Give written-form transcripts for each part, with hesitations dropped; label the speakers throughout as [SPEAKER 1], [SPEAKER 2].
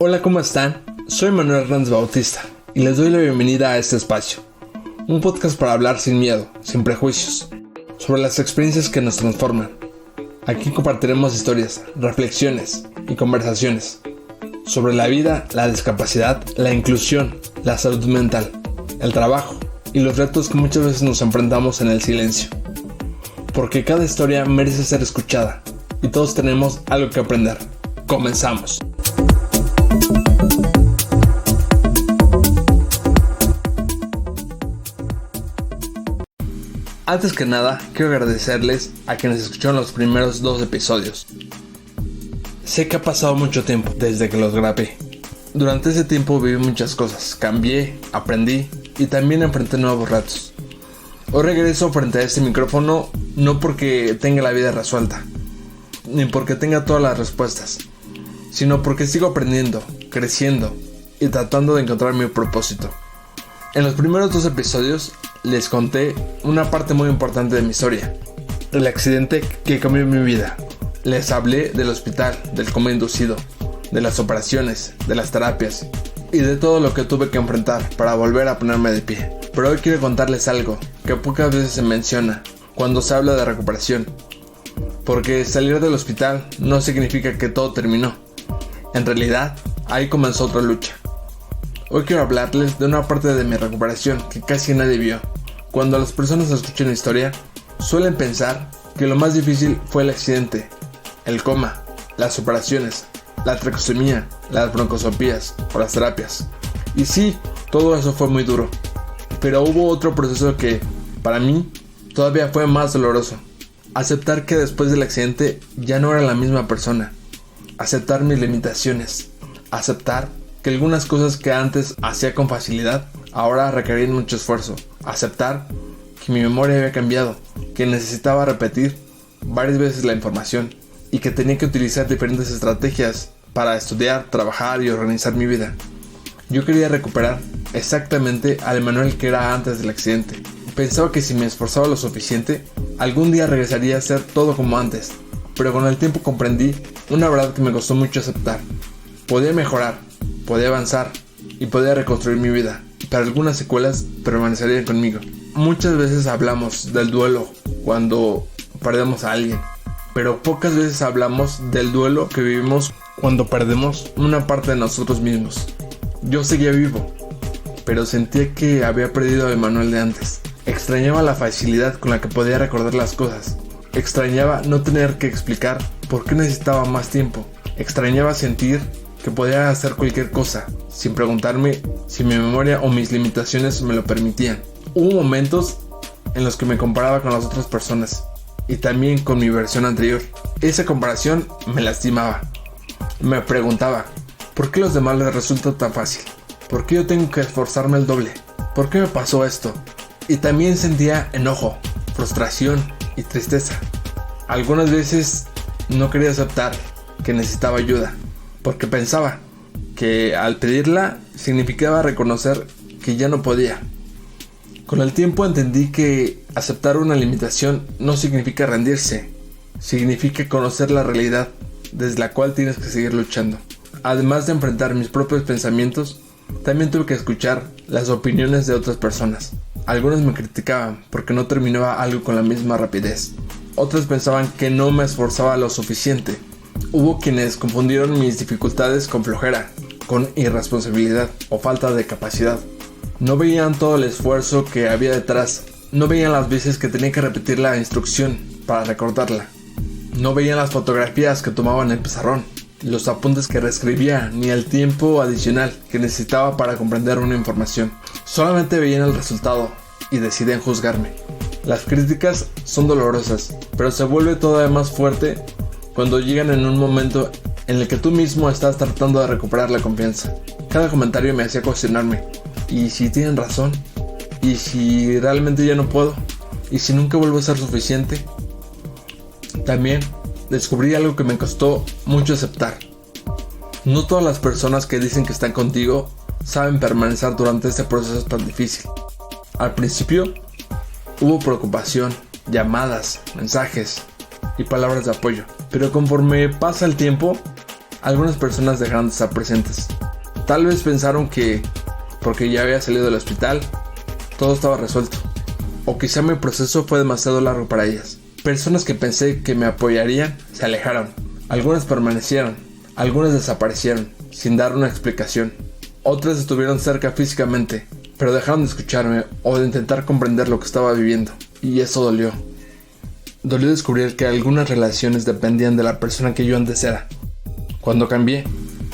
[SPEAKER 1] Hola, ¿cómo están? Soy Manuel Hernández Bautista y les doy la bienvenida a este espacio, un podcast para hablar sin miedo, sin prejuicios, sobre las experiencias que nos transforman. Aquí compartiremos historias, reflexiones y conversaciones sobre la vida, la discapacidad, la inclusión, la salud mental, el trabajo y los retos que muchas veces nos enfrentamos en el silencio. Porque cada historia merece ser escuchada y todos tenemos algo que aprender. Comenzamos. Antes que nada, quiero agradecerles a quienes escucharon los primeros 2 episodios. Sé que ha pasado mucho tiempo desde que los grabé. Durante ese tiempo viví muchas cosas, cambié, aprendí y también enfrenté nuevos retos. Hoy regreso frente a este micrófono no porque tenga la vida resuelta, ni porque tenga todas las respuestas, sino porque sigo aprendiendo, creciendo y tratando de encontrar mi propósito. En los primeros 2 episodios les conté una parte muy importante de mi historia, el accidente que cambió mi vida. Les hablé del hospital, del coma inducido, de las operaciones, de las terapias y de todo lo que tuve que enfrentar para volver a ponerme de pie. Pero hoy quiero contarles algo que pocas veces se menciona cuando se habla de recuperación, porque salir del hospital no significa que todo terminó. En realidad, ahí comenzó otra lucha. Hoy quiero hablarles de una parte de mi recuperación que casi nadie vio. Cuando las personas escuchan la historia, suelen pensar que lo más difícil fue el accidente, el coma, las operaciones, la tracostomía, las broncoscopías o las terapias. Y sí, todo eso fue muy duro. Pero hubo otro proceso que, para mí, todavía fue más doloroso. Aceptar que después del accidente ya no era la misma persona. Aceptar mis limitaciones. Aceptar que algunas cosas que antes hacía con facilidad, ahora requerían mucho esfuerzo. Aceptar que mi memoria había cambiado, que necesitaba repetir varias veces la información y que tenía que utilizar diferentes estrategias para estudiar, trabajar y organizar mi vida. Yo quería recuperar exactamente al Manuel que era antes del accidente. Pensaba que si me esforzaba lo suficiente, algún día regresaría a ser todo como antes, pero con el tiempo comprendí una verdad que me costó mucho aceptar. Podía mejorar, podía avanzar y podía reconstruir mi vida, pero algunas secuelas permanecerían conmigo. Muchas veces hablamos del duelo cuando perdemos a alguien, pero pocas veces hablamos del duelo que vivimos cuando perdemos una parte de nosotros mismos. Yo seguía vivo, pero sentía que había perdido a Emanuel de antes. Extrañaba la facilidad con la que podía recordar las cosas. Extrañaba no tener que explicar por qué necesitaba más tiempo. Extrañaba sentir que podía hacer cualquier cosa, sin preguntarme si mi memoria o mis limitaciones me lo permitían. Hubo momentos en los que me comparaba con las otras personas y también con mi versión anterior. Esa comparación me lastimaba. Me preguntaba, ¿por qué a los demás les resulta tan fácil? ¿Por qué yo tengo que esforzarme el doble? ¿Por qué me pasó esto? Y también sentía enojo, frustración y tristeza. Algunas veces no quería aceptar que necesitaba ayuda, porque pensaba que al pedirla significaba reconocer que ya no podía. Con el tiempo entendí que aceptar una limitación no significa rendirse, significa conocer la realidad desde la cual tienes que seguir luchando. Además de enfrentar mis propios pensamientos, también tuve que escuchar las opiniones de otras personas. Algunos me criticaban porque no terminaba algo con la misma rapidez. Otros pensaban que no me esforzaba lo suficiente. Hubo quienes confundieron mis dificultades con flojera, con irresponsabilidad o falta de capacidad. No veían todo el esfuerzo que había detrás. No veían las veces que tenía que repetir la instrucción para recordarla. No veían las fotografías que tomaba en el pizarrón, los apuntes que reescribía, ni el tiempo adicional que necesitaba para comprender una información. Solamente veían el resultado y decidían juzgarme. Las críticas son dolorosas, pero se vuelve todavía más fuerte cuando llegan en un momento en el que tú mismo estás tratando de recuperar la confianza. Cada comentario me hacía cuestionarme. ¿Y si tienen razón? ¿Y si realmente ya no puedo? ¿Y si nunca vuelvo a ser suficiente? También descubrí algo que me costó mucho aceptar. No todas las personas que dicen que están contigo saben permanecer durante este proceso tan difícil. Al principio hubo preocupación, llamadas, mensajes y palabras de apoyo, pero conforme pasa el tiempo algunas personas dejaron de estar presentes. Tal vez pensaron que, porque ya había salido del hospital, todo estaba resuelto. O quizá mi proceso fue demasiado largo para ellas. Personas que pensé que me apoyarían se alejaron. Algunas permanecieron, algunas desaparecieron, sin dar una explicación. Otras estuvieron cerca físicamente, pero dejaron de escucharme o de intentar comprender lo que estaba viviendo. Y eso dolió. Dolió descubrir que algunas relaciones dependían de la persona que yo antes era. Cuando cambié,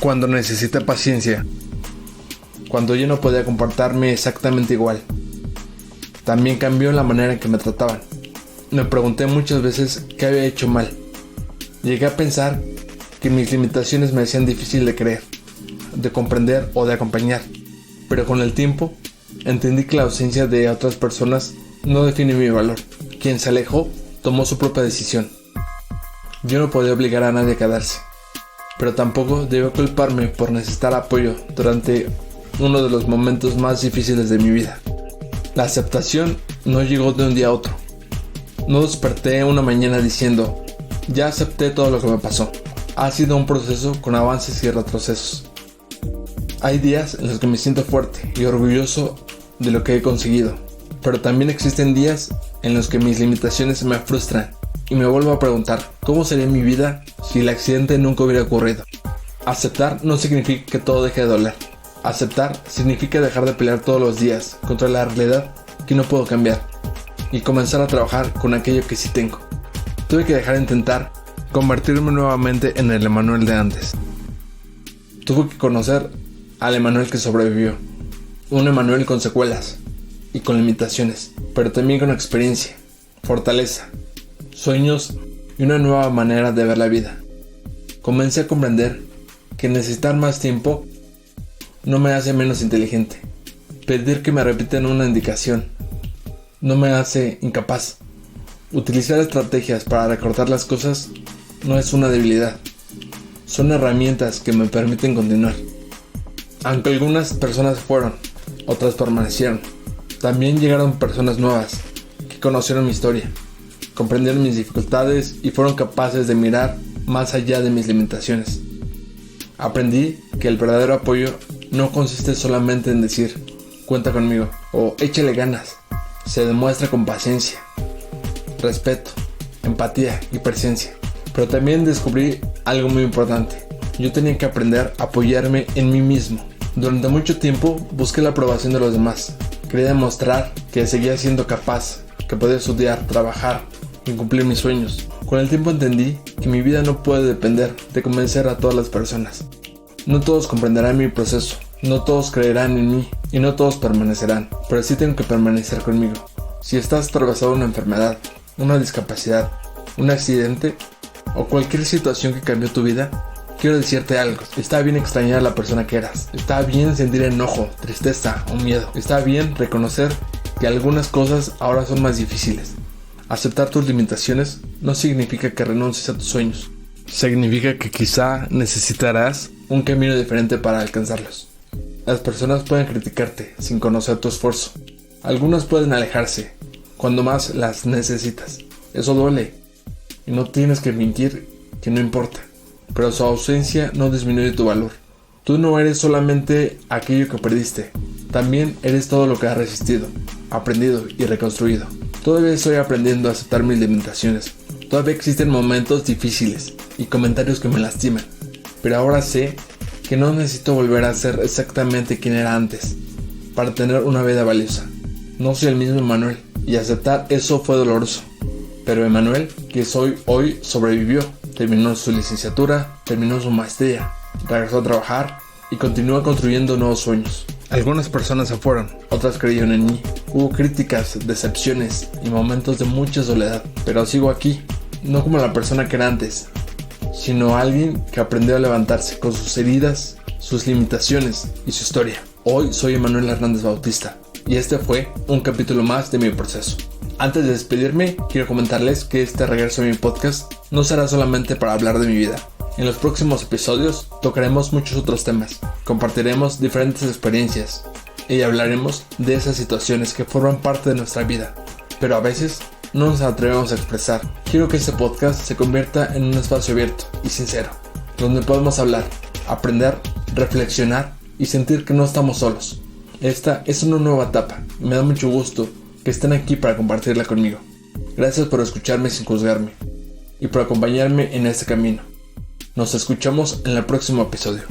[SPEAKER 1] cuando necesité paciencia, cuando yo no podía comportarme exactamente igual. También cambió la manera en que me trataban. Me pregunté muchas veces qué había hecho mal. Llegué a pensar que mis limitaciones me hacían difícil de creer, de comprender o de acompañar. Pero con el tiempo, entendí que la ausencia de otras personas no define mi valor. Quien se alejó tomó su propia decisión. Yo no podía obligar a nadie a quedarse, pero tampoco debo culparme por necesitar apoyo durante uno de los momentos más difíciles de mi vida. La aceptación no llegó de un día a otro. No desperté una mañana diciendo, ya acepté todo lo que me pasó. Ha sido un proceso con avances y retrocesos. Hay días en los que me siento fuerte y orgulloso de lo que he conseguido, pero también existen días en los que mis limitaciones me frustran y me vuelvo a preguntar, ¿cómo sería mi vida si el accidente nunca hubiera ocurrido? Aceptar no significa que todo deje de doler. Aceptar significa dejar de pelear todos los días contra la realidad que no puedo cambiar y comenzar a trabajar con aquello que sí tengo. Tuve que dejar de intentar convertirme nuevamente en el Emanuel de antes. Tuve que conocer al Emanuel que sobrevivió, un Emanuel con secuelas y con limitaciones, pero también con experiencia, fortaleza, sueños y una nueva manera de ver la vida. Comencé a comprender que necesitar más tiempo no me hace menos inteligente. Pedir que me repitan una indicación no me hace incapaz. Utilizar estrategias para recordar las cosas no es una debilidad. Son herramientas que me permiten continuar. Aunque algunas personas fueron, otras permanecieron. También llegaron personas nuevas que conocieron mi historia, comprendieron mis dificultades y fueron capaces de mirar más allá de mis limitaciones. Aprendí que el verdadero apoyo no consiste solamente en decir, cuenta conmigo o échale ganas. Se demuestra con paciencia, respeto, empatía y presencia. Pero también descubrí algo muy importante. Yo tenía que aprender a apoyarme en mí mismo. Durante mucho tiempo busqué la aprobación de los demás. Quería demostrar que seguía siendo capaz, que podía estudiar, trabajar y cumplir mis sueños. Con el tiempo entendí que mi vida no puede depender de convencer a todas las personas. No todos comprenderán mi proceso, no todos creerán en mí y no todos permanecerán, pero sí tengo que permanecer conmigo. Si estás atravesando una enfermedad, una discapacidad, un accidente o cualquier situación que cambió tu vida, quiero decirte algo. Está bien extrañar a la persona que eras. Está bien sentir enojo, tristeza o miedo. Está bien reconocer que algunas cosas ahora son más difíciles. Aceptar tus limitaciones no significa que renuncies a tus sueños. Significa que quizá necesitarás un camino diferente para alcanzarlos. Las personas pueden criticarte sin conocer tu esfuerzo. Algunas pueden alejarse cuando más las necesitas. Eso duele y no tienes que fingir que no importa. Pero su ausencia no disminuye tu valor. Tú no eres solamente aquello que perdiste. También eres todo lo que has resistido, aprendido y reconstruido. Todavía estoy aprendiendo a aceptar mis limitaciones. Todavía existen momentos difíciles y comentarios que me lastiman. Pero ahora sé que no necesito volver a ser exactamente quien era antes para tener una vida valiosa. No soy el mismo Emanuel y aceptar eso fue doloroso. Pero Emanuel, que soy hoy, sobrevivió. Terminó su licenciatura, terminó su maestría, regresó a trabajar y continúa construyendo nuevos sueños. Algunas personas se fueron, otras creyeron en mí. Hubo críticas, decepciones y momentos de mucha soledad, pero sigo aquí, no como la persona que era antes, sino alguien que aprendió a levantarse con sus heridas, sus limitaciones y su historia. Hoy soy Emanuel Hernández Bautista y este fue un capítulo más de mi proceso. Antes de despedirme, quiero comentarles que este regreso a mi podcast no será solamente para hablar de mi vida. En los próximos episodios tocaremos muchos otros temas, compartiremos diferentes experiencias y hablaremos de esas situaciones que forman parte de nuestra vida, pero a veces no nos atrevemos a expresar. Quiero que este podcast se convierta en un espacio abierto y sincero, donde podemos hablar, aprender, reflexionar y sentir que no estamos solos. Esta es una nueva etapa, me da mucho gusto que estén aquí para compartirla conmigo. Gracias por escucharme sin juzgarme y por acompañarme en este camino. Nos escuchamos en el próximo episodio.